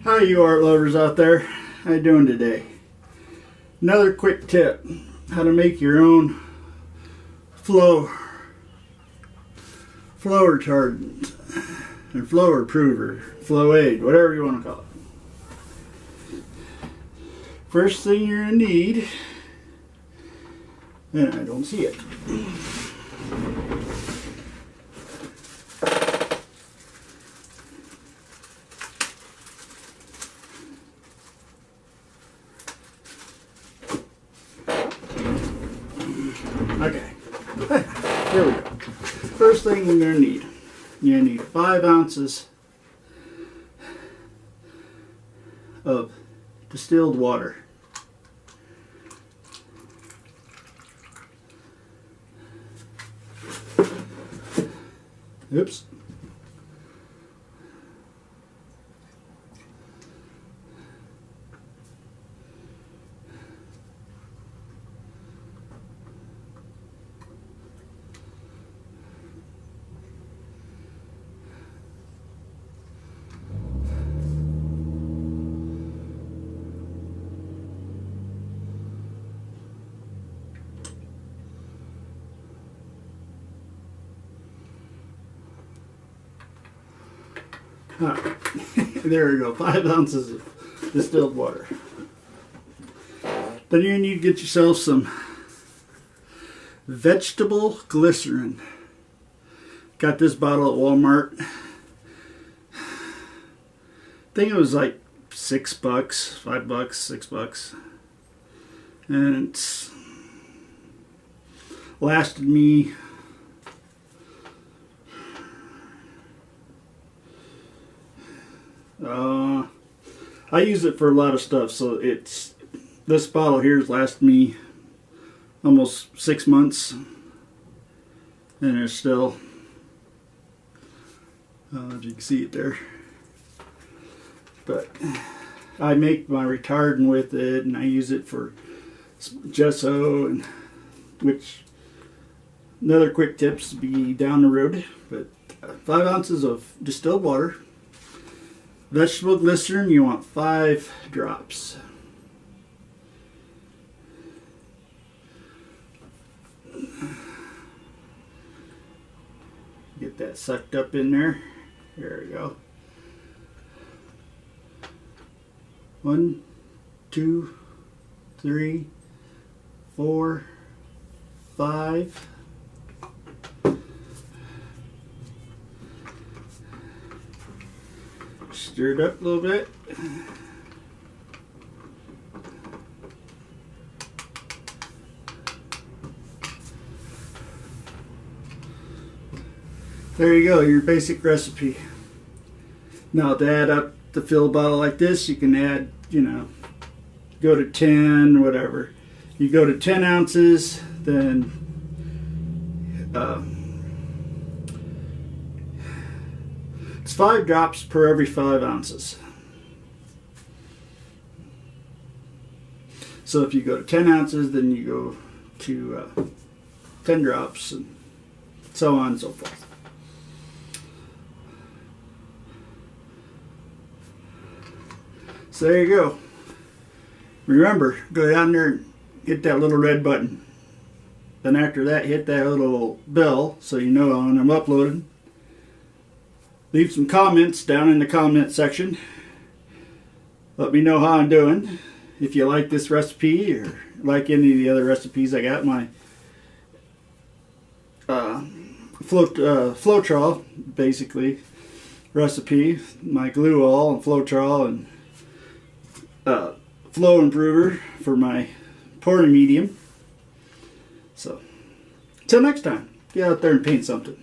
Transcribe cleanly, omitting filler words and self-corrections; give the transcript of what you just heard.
How you art lovers out there? How you doing today? Another quick tip: how to make your own flow retardant and flow improver, flow aid, whatever you want to call it. First thing you're gonna need, and I don't see it. Okay, here we go. First thing you're going to need 5 ounces of distilled water. Oops. Alright, there we go, 5 ounces of distilled water. Then you need to get yourself some vegetable glycerin. Got this bottle at Walmart. I think it was like $6, $5, $6. And it's lasted me I use it for a lot of stuff, so this bottle here has lasted me almost 6 months, and it's still, if you can see it there, but I make my retardant with it, and I use it for gesso, and which another quick tips be down the road. But 5 ounces of distilled water. Vegetable glycerin, you want 5 drops. Get that sucked up in there. There we go. 1, 2, 3, 4, 5. Stir it up a little bit. There you go, your basic recipe. Now to add up to fill a bottle like this, you can add, go to 10, whatever. You go to 10 ounces, then it's 5 drops per every 5 ounces. So if you go to 10 ounces, then you go to 10 drops, and so on and so forth. So there you go. Remember, go down there and hit that little red button. Then after that, hit that little bell so you know when I'm uploading. Leave some comments down in the comment section. Let me know how I'm doing. If you like this recipe or like any of the other recipes I got, my Floetrol, basically, recipe, my glue all and Floetrol, and flow improver for my pouring medium. So, until next time, get out there and paint something.